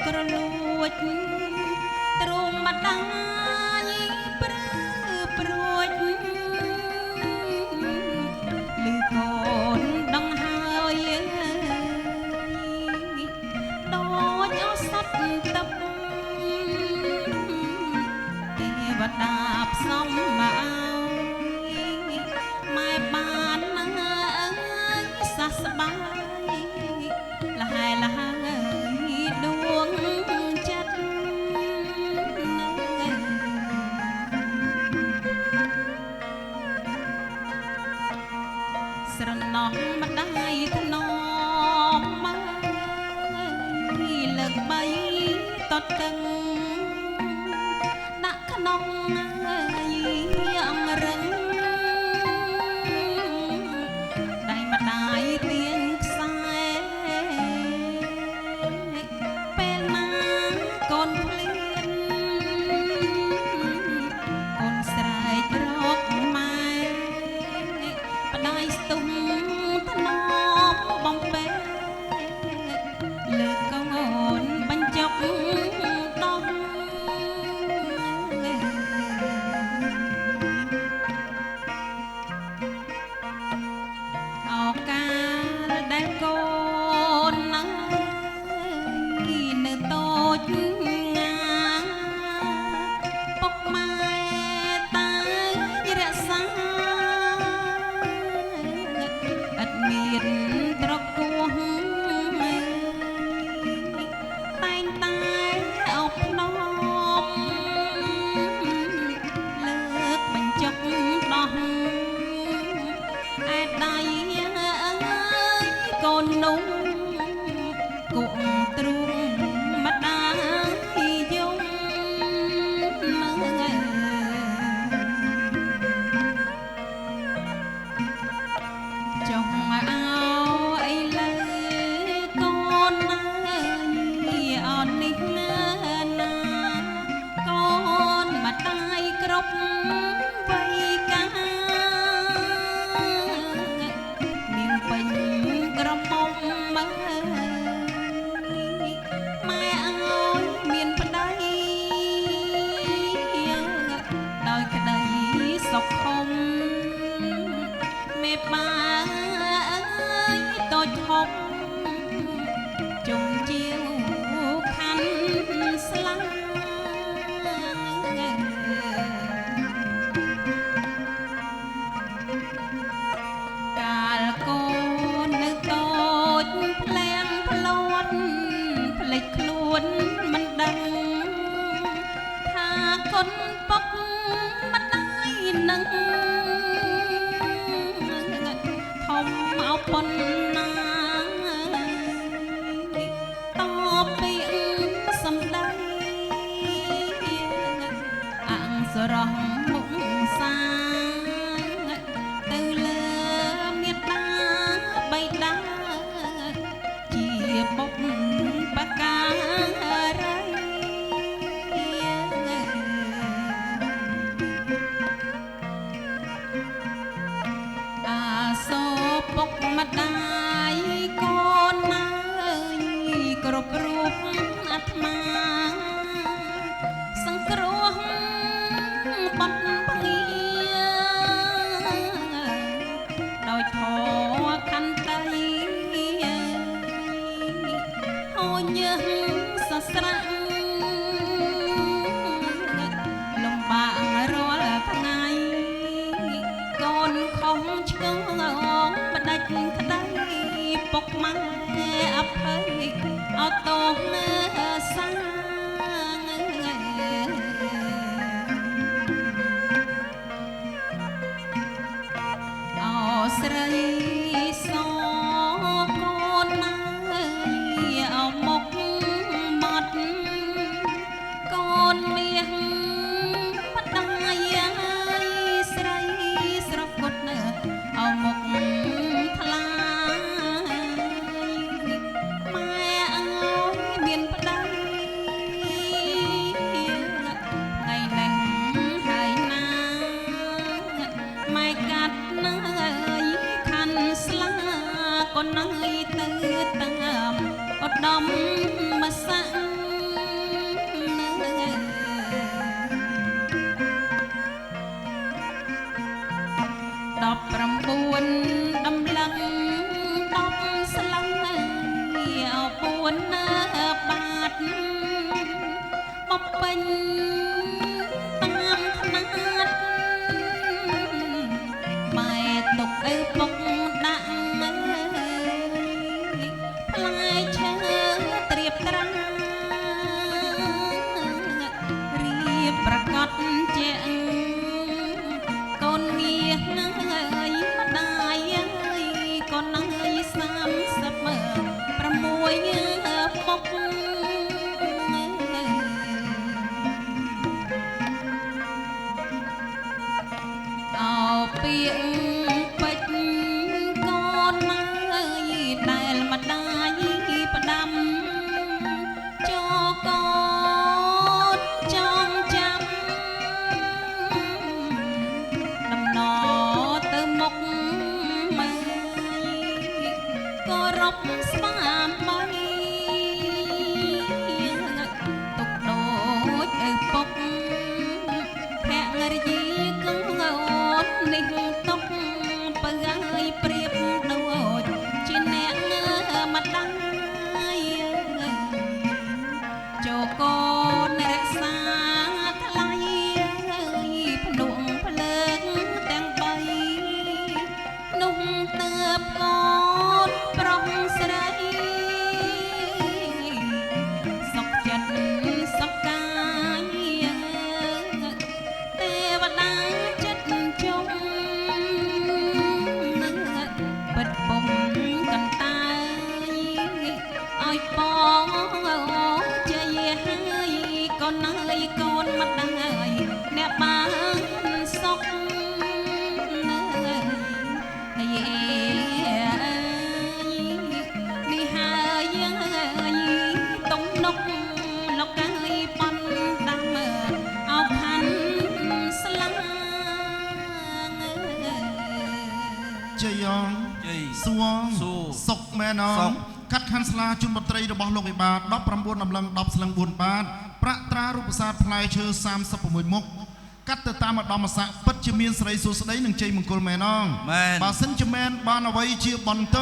ក្រលួចទ្រង់ម្ដាយព្រឺព្រួចលឺកូនដឹងហើយដូចអសត់ទឹកទេវតាផ្សំមកម៉ែបានណាសះស្បើយលហើយលហើយដួងចិត្តស្រណោះម្ដាយធ្នមមកលើកបីតតឹងដាក់ក្នុងអង្រឹងដៃម្ដាយទាញខ្សែពេលណាកូនភ្លៀនកូនស្រែករកម៉ែប្ដាយស្ទុំធ្នមបំពេលើកូនបញ្ចុកដោះឱកាលដែលកូននៅតូចងាពុកម៉ែតែរក្សាឥតមានត្រកួសតែងតែអោបភ្នំលើកបញ្ចុកដោះឯដៃកូននោះគក់ទ្រូងម្ដាយយំចង់ឲ្យអីលើកូនណាអត់នេះណាកូនម្ដាយគ្រប់វ័យកានាងពេញក្រមុំម៉ែឲ្យមានប្តីដោយក្តីសុខធំមេបាតូចធំជុំជាវខណ្ឌស្លាកាលកូននៅតូចភ្លៀងភ្លាត់ភ្លេចខ្លួនមិនដឹងថាកូនពុកម្ដាយនឹងធំមកប៉ុណ្ណាតបពីសំដីអង្សរោះមុខសាទៅលើមេត្តាបៃតាជាបុព្វការីអាសូរពុកម្ដាយកូនណាគ្រប់រូបអាត្មាសង្គ្រោះបាត់ភ្ងាដោយធម៌ខន្តីហូញើសស្រាក់លំបាករាល់ថ្ងៃកូនខំឆ្កងផ្ដាច់ក្តីពុកម៉ែអភ័យអត់ទោសសាអូស្រីសកូនណាអោមុខមាត់កូនមាសបដាយស្រីស្រកុតអោមុខថ្លាម៉ែអើយមានប្តីថ្ងៃនេះហើយណាម៉ែកាត់ណាខាន់ស្លាកូនណាទៅតាមឧត្តមមស័ក្តិ នដំឡឹងដប់ស្លឹងពួនបាតបបពេញតាមថ្នាតបែទុកឪពុកដាក់ផ្លែឈើត្រៀបត្រារៀបប្រកាសជាកូនងារណាយម្ដាយអើយកូនណាយ36ពុកអោពាកពេជ្រកូនណាយដែលម្ដាយផ្ដាំចូលកូនចងចាំដំណទៅមុខមើលគោរពស្វាមីទុកដូចឪពុកភរិយាកូននេះទុកបើឲ្យប្រៀបដូចជាអ្នកម្ដាយចូលកូនរក្សាថ្លៃភ្នំភ្លើងទាំង3នោះទើបកូនប្រុសស្រីសុខចិត្តសុខកាយទេវតាចិត្តជុំពិតពុំកន្តើយឲ្យបងជ័យហើយកូនអើយកូនម្ដាយអ្នកបានសុខហើយនេះហើយទំនុកលោកកាយប៉ុនដាំអោខាន់ស្លាងជ័យអងសួងសុកមែនអងកាត់ខាន់ស្លាជូនបុត្រីរបស់លោកវិបាទ19ដំឡឹង10ស្លឹង4បាតប្រាក់ត្រារូបសាទផ្លែឈើ36មុខកាត់ទៅតាមឧត្តមស័ក្តិពិតជាមានស្រីសួស្ដីនិងជ័យមង្គលមែនអងបើសិនជាមែនបានអ្វីជាបន្ត